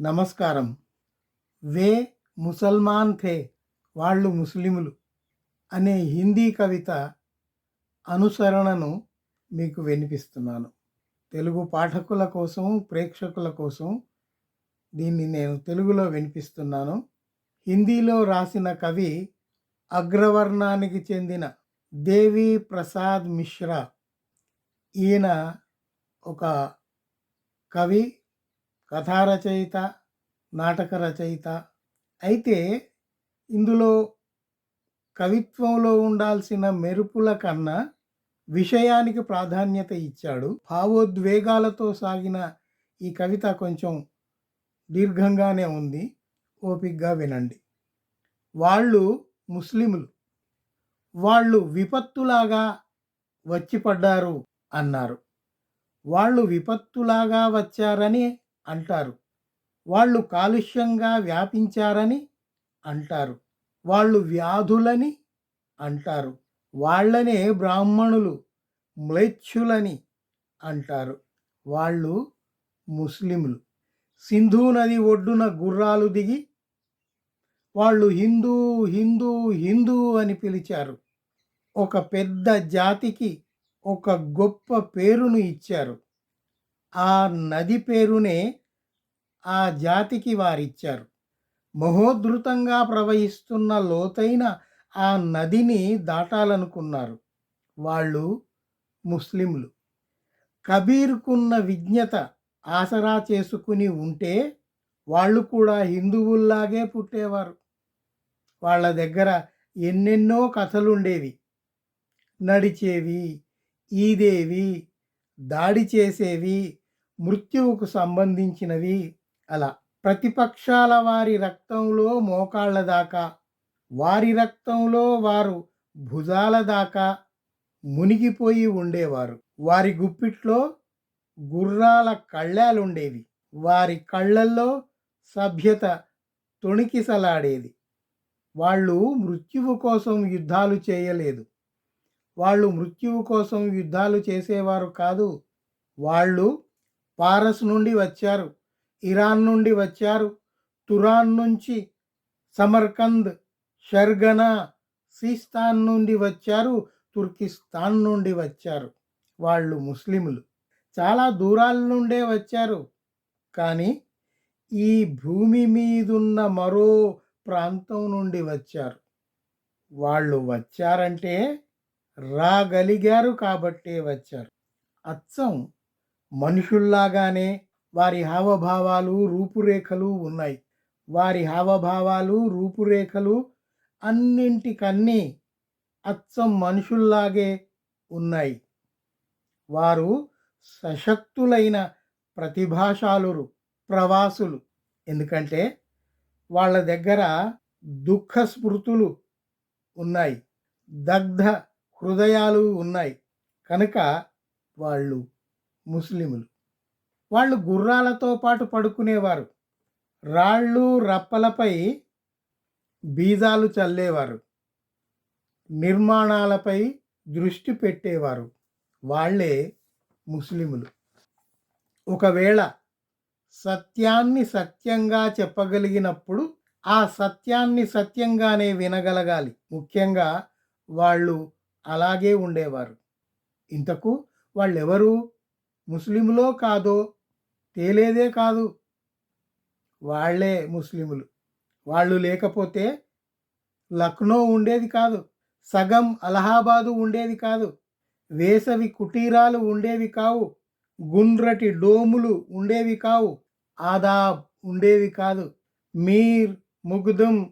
నమస్కారం. వే ముసల్మాన్ థే, వాళ్ళు ముస్లిములు అనే హిందీ కవిత అనుసరణను మీకు వినిపిస్తున్నాను. తెలుగు పాఠకుల కోసం, ప్రేక్షకుల కోసం దీన్ని నేను తెలుగులో వినిపిస్తున్నాను. హిందీలో రాసిన కవి అగ్రవర్ణానికి చెందిన దేవి ప్రసాద్ మిశ్రా. ఈయన ఒక కవి, కథా రచయిత, నాటక రచయిత. అయితే ఇందులో కవిత్వంలో ఉండాల్సిన మెరుపుల కన్నా విషయానికి ప్రాధాన్యత ఇచ్చాడు. భావోద్వేగాలతో సాగిన ఈ కవిత కొంచెం దీర్ఘంగానే ఉంది. ఓపికగా వినండి. వాళ్ళు ముస్లిములు, వాళ్ళు విపత్తులాగా వచ్చి పడ్డారు అన్నారు. వాళ్ళు విపత్తులాగా వచ్చారని అంటారు. వాళ్ళు కాలుష్యంగా వ్యాపించారని అంటారు. వాళ్ళు వ్యాధులని అంటారు. వాళ్ళనే బ్రాహ్మణులు, మ్లేచ్ఛులని అంటారు. వాళ్ళు ముస్లిములు. సింధు నది ఒడ్డున గుర్రాలు దిగి వాళ్ళు హిందూ హిందూ హిందూ అని పిలిచారు. ఒక పెద్ద జాతికి ఒక గొప్ప పేరును ఇచ్చారు. ఆ నది పేరునే ఆ జాతికి వారిచ్చారు. మహోద్ధృతంగా ప్రవహిస్తున్న లోతైన ఆ నదిని దాటాలనుకున్నారు. వాళ్ళు ముస్లింలు. కబీర్కున్న విజ్ఞత ఆసరా చేసుకుని ఉంటే వాళ్ళు కూడా హిందువుల్లాగే పుట్టేవారు. వాళ్ళ దగ్గర ఎన్నెన్నో కథలుండేవి. నడిచేవి, ఈదేవి, దాడి చేసేవి, మృత్యువుకు సంబంధించినవి. అలా ప్రతిపక్షాల వారి రక్తంలో మోకాళ్ళ దాకా, వారి రక్తంలో వారు భుజాల దాకా మునిగిపోయి ఉండేవారు. వారి గుప్పిట్లో గుర్రాల కళ్ళాలుండేవి. వారి కళ్ళల్లో సభ్యత తొణికిసలాడేది. వాళ్ళు మృత్యువు కోసం యుద్ధాలు చేయలేదు. వాళ్ళు మృత్యువు కోసం యుద్ధాలు చేసేవారు కాదు. వాళ్ళు పారస్ నుండి వచ్చారు, ఇరాన్ నుండి వచ్చారు, తురాన్ నుంచి, సమర్కంద్, షర్గనా, సిస్తాన్ నుండి వచ్చారు, తుర్కిస్తాన్ నుండి వచ్చారు. వాళ్ళు ముస్లిములు. చాలా దూరాల నుండే వచ్చారు. కానీ ఈ భూమి మీదున్న మరో ప్రాంతం నుండి వచ్చారు. వాళ్ళు వచ్చారంటే రాగలిగారు కాబట్టే వచ్చారు. అచ్చం మనుషుల్లాగానే వారి హావభావాలు, రూపురేఖలు ఉన్నాయి. వారి హావభావాలు, రూపురేఖలు అన్నింటికన్నీ అచ్చం మనుషుల్లాగే ఉన్నాయి. వారు సశక్తులైన ప్రతిభాశాలురు, ప్రవాసులు. ఎందుకంటే వాళ్ళ దగ్గర దుఃఖ స్మృతులు ఉన్నాయి, దగ్ధ హృదయాలు ఉన్నాయి. కనుక వాళ్ళు ముస్లిములు. వాళ్ళు గుర్రాలతో పాటు పడుకునేవారు. రాళ్ళు రప్పలపై బీజాలు చల్లేవారు. నిర్మాణాలపై దృష్టి పెట్టేవారు. వాళ్ళే ముస్లిములు. ఒకవేళ సత్యాన్ని సత్యంగా చెప్పగలిగినప్పుడు ఆ సత్యాన్ని సత్యంగానే వినగలగాలి. ముఖ్యంగా వాళ్ళు అలాగే ఉండేవారు. ఇంతకు వాళ్ళెవరు? ముస్లిములో కాదో తేలేదే కాదు. వాళ్ళే ముస్లిములు. వాళ్ళు లేకపోతే లక్నో ఉండేది కాదు, సగం అలహాబాదు ఉండేది కాదు, వేసవి కుటీరాలు ఉండేవి కావు, గుండ్రటి డోములు ఉండేవి కావు, ఆదాబ్ ఉండేవి కాదు, మీర్, ముగ్దుమ్,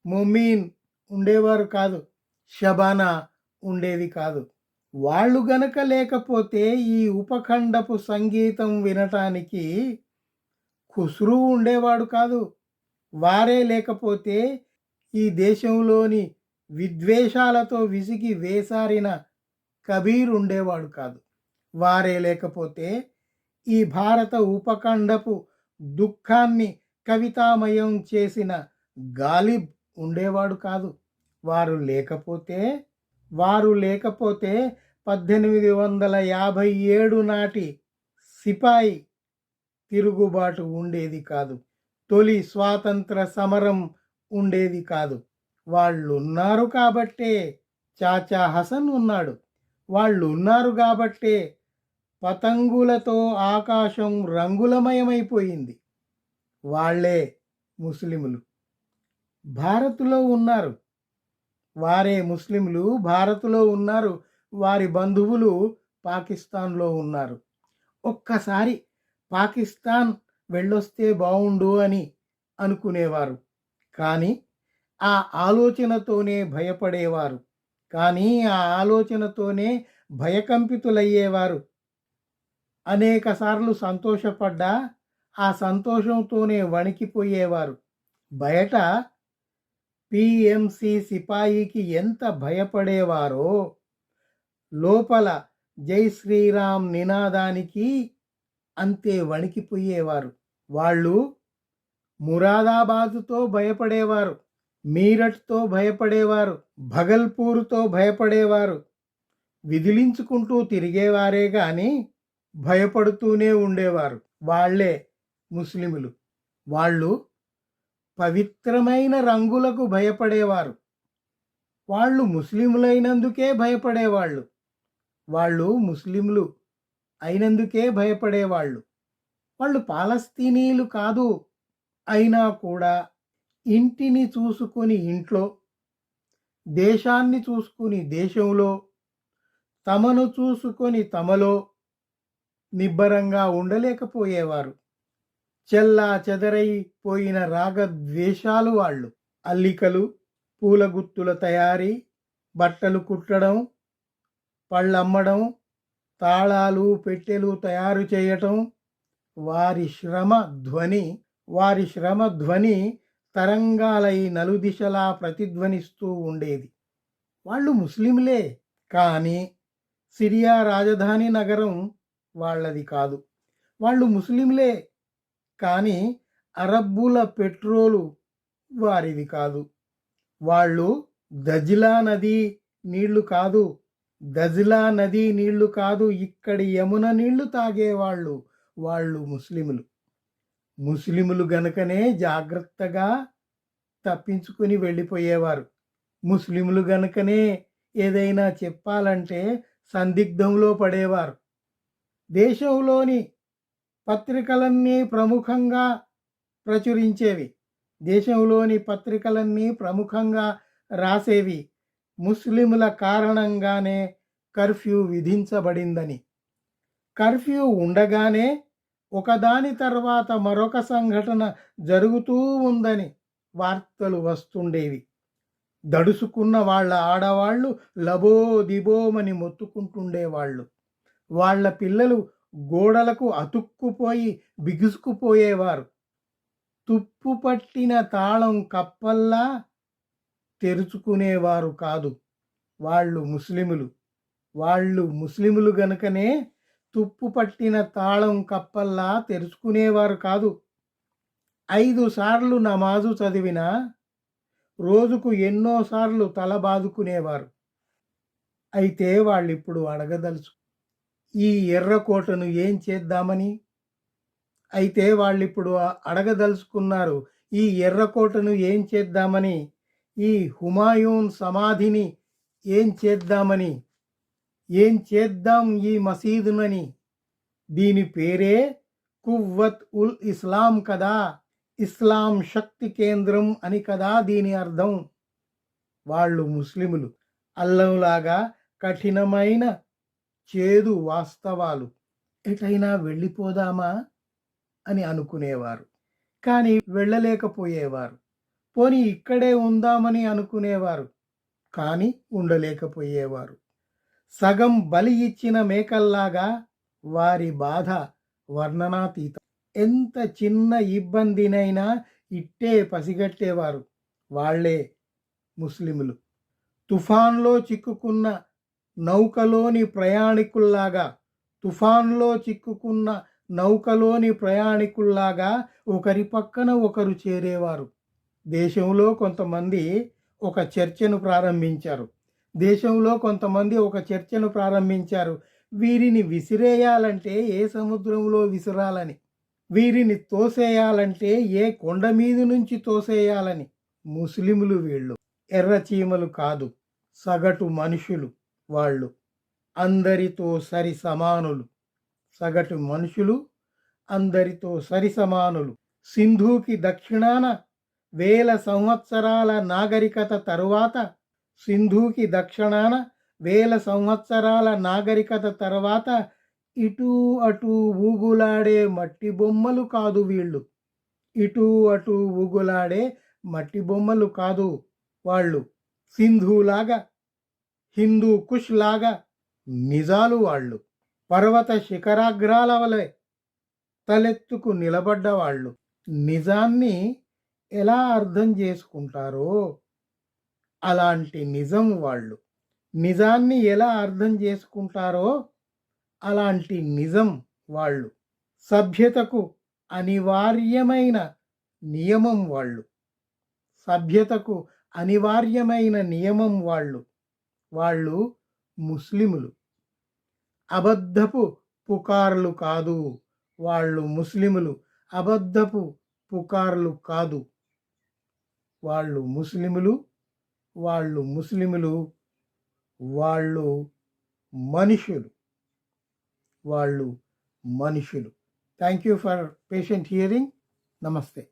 మొమీన్ ఉండేవారు కాదు, షబానా ఉండేవి కాదు. వాళ్ళు గనక లేకపోతే ఈ ఉపఖండపు సంగీతం వినటానికి ఖుస్రూ ఉండేవాడు కాదు. వారే లేకపోతే ఈ దేశంలోని విద్వేషాలతో విసిగి వేసారిన కబీర్ ఉండేవాడు కాదు. వారే లేకపోతే ఈ భారత ఉపఖండపు దుఃఖాన్ని కవితామయం చేసిన గాలిబ్ ఉండేవాడు కాదు. వారు లేకపోతే 1857 నాటి సిపాయి తిరుగుబాటు ఉండేది కాదు. తొలి స్వాతంత్ర సమరం ఉండేది కాదు. వాళ్ళున్నారు కాబట్టే చాచా హసన్ ఉన్నాడు. వాళ్ళున్నారు కాబట్టే పతంగులతో ఆకాశం రంగులమయమైపోయింది. వాళ్ళే ముస్లిములు. భారత్‌లో ఉన్నారు. వారే ముస్లింలు భారత్‌లో ఉన్నారు. వారి బంధువులు పాకిస్తాన్‌లో ఉన్నారు. ఒక్కసారి పాకిస్తాన్ వెళ్ళొస్తే బావుండు అని అనుకునేవారు. కానీ ఆ ఆలోచనతోనే భయపడేవారు. కానీ ఆ ఆలోచనతోనే భయకంపితులయ్యేవారు. అనేకసార్లు సంతోషపడ్డా ఆ సంతోషంతోనే వణికిపోయేవారు. బయట పీఎంసీ సిపాయికి ఎంత భయపడేవారో, లోపల జై శ్రీరామ్ నినాదానికి అంతే వణికిపోయేవారు. వాళ్ళు మురాదాబాదుతో భయపడేవారు, మీరట్‌తో భయపడేవారు, భగల్పూర్‌తో భయపడేవారు. విదిలించుకుంటూ తిరిగేవారే గాని భయపడుతూనే ఉండేవారు. వాళ్ళే ముస్లిములు. వాళ్ళు పవిత్రమైన రంగులకు భయపడేవారు. వాళ్ళు ముస్లిములైనందుకే భయపడేవాళ్ళు. వాళ్ళు ముస్లింలు అయినందుకే భయపడేవాళ్ళు. వాళ్ళు పాలస్తీనీయులు కాదు. అయినా కూడా ఇంటిని చూసుకొని ఇంట్లో, దేశాన్ని చూసుకొని దేశంలో, తమను చూసుకొని తమలో నిబ్బరంగా ఉండలేకపోయేవారు. చెల్లా చెదరైపోయిన రాగద్వేషాలు వాళ్ళు. అల్లికలు, పూల గుత్తుల తయారీ, బట్టలు కుట్టడం, పళ్ళమ్మడం, తాళాలు, పెట్టెలు తయారు చేయటం, వారి శ్రమ ధ్వని వారి శ్రమ ధ్వని తరంగాలై నలుదిశలా ప్రతిధ్వనిస్తూ ఉండేది. వాళ్ళు ముస్లింలే, కానీ సిరియా రాజధాని నగరం వాళ్ళది కాదు. వాళ్ళు ముస్లింలే, కానీ అరబ్బుల పెట్రోలు వారిది కాదు. వాళ్ళు దజ్లా నది నీళ్లు కాదు. దజ్లా నది నీళ్లు కాదు, ఇక్కడి యమున నీళ్లు తాగేవాళ్ళు. వాళ్ళు ముస్లిములు. ముస్లిములు గనుకనే జాగ్రత్తగా తప్పించుకుని వెళ్ళిపోయేవారు. ముస్లిములు గనుకనే ఏదైనా చెప్పాలంటే సందిగ్ధంలో పడేవారు. దేశంలోని పత్రికలన్నీ ప్రముఖంగా ప్రచురించేవి. దేశంలోని పత్రికలన్నీ ప్రముఖంగా రాసేవి ముస్లిముల కారణంగానే కర్ఫ్యూ విధించబడిందని. కర్ఫ్యూ ఉండగానే ఒకదాని తర్వాత మరొక సంఘటన జరుగుతూ ఉందని వార్తలు వస్తుండేవి. దడుసుకున్న వాళ్ళ ఆడవాళ్ళు లబోదిబోమని మొత్తుకుంటుండేవాళ్ళు. వాళ్ళ పిల్లలు గోడలకు అతుక్కుపోయి బిగుసుకుపోయేవారు. తుప్పు పట్టిన తాళం కప్పల్లా తెరుచుకునేవారు కాదు. వాళ్ళు ముస్లిములు గనుకనే తుప్పు పట్టిన తాళం కప్పల్లా తెరుచుకునేవారు కాదు. 5 సార్లు నమాజు చదివినా రోజుకు ఎన్నోసార్లు తల బాదుకునేవారు. అయితే వాళ్ళిప్పుడు అడగదలుచు ఈ ఎర్రకోటను ఏం చేద్దామని. అయితే వాళ్ళిప్పుడు అడగదలుచుకున్నారు, ఈ ఎర్రకోటను ఏం చేద్దామని, ఈ హుమాయూన్ సమాధిని ఏం చేద్దామని, ఏం చేద్దాం ఈ మసీదునని. దీని పేరే కువ్వత్ ఉల్ ఇస్లాం కదా, ఇస్లాం శక్తి కేంద్రం అని కదా దీని అర్థం. వాళ్ళు ముస్లిములు. అల్లంలాగా కఠినమైన చేదు వాస్తవాలు. ఎటైనా వెళ్ళిపోదామా అని అనుకునేవారు, కానీ వెళ్ళలేకపోయేవారు. పోనీ ఇక్కడే ఉందామని అనుకునేవారు, కానీ ఉండలేకపోయేవారు. సగం బలి ఇచ్చిన మేకల్లాగా వారి బాధ వర్ణనాతీతం. ఎంత చిన్న ఇబ్బందినైనా ఇట్టే పసిగట్టేవారు. వాళ్ళే ముస్లిములు. తుఫాన్లో చిక్కుకున్న నౌకలోని ప్రయాణికుల్లాగా తుఫాన్లో చిక్కుకున్న నౌకలోని ప్రయాణికుల్లాగా ఒకరి పక్కన ఒకరు చేరేవారు. దేశంలో కొంతమంది ఒక చర్చను ప్రారంభించారు. వీరిని విసిరేయాలంటే ఏ సముద్రంలో విసిరాలని. వీరిని తోసేయాలంటే ఏ కొండ మీద నుంచి తోసేయాలని. ముస్లిములు వీళ్ళు. ఎర్రచీమలు కాదు, సగటు మనుషులు వాళ్ళు. అందరితో సరి సమానులు. సగటు మనుషులు అందరితో సరి సమానులు. సింధుకి దక్షిణాన 1000 సంవత్సరాల నాగరికత తరువాత, సింధుకి దక్షిణాన 1000 సంవత్సరాల నాగరికత తర్వాత ఇటూ అటూ ఊగులాడే మట్టి బొమ్మలు కాదు వీళ్ళు. ఇటూ అటూ ఊగులాడే మట్టి బొమ్మలు కాదు వాళ్ళు. సింధులాగా, హిందూ కుష్ లాగా నిజాలు వాళ్ళు. పర్వత శిఖరాగ్రాల వలె తలెత్తుకు నిలబడ్డవాళ్ళు. నిజాన్ని ఎలా అర్థం చేసుకుంటారో అలాంటి నిజం వాళ్ళు. నిజాన్ని ఎలా అర్థం చేసుకుంటారో అలాంటి నిజం వాళ్ళు. సభ్యతకు అనివార్యమైన నియమం వాళ్ళు. సభ్యతకు అనివార్యమైన నియమం వాళ్ళు. వాళ్ళు ముస్లిములు. అబద్ధపు పుకార్లు కాదు. వాళ్ళు ముస్లిములు. అబద్ధపు పుకార్లు కాదు. వాళ్ళు ముస్లిములు. వాళ్ళు ముస్లిములు. వాళ్ళు మనుషులు. వాళ్ళు మనుషులు. Thank you for patient hearing. నమస్తే.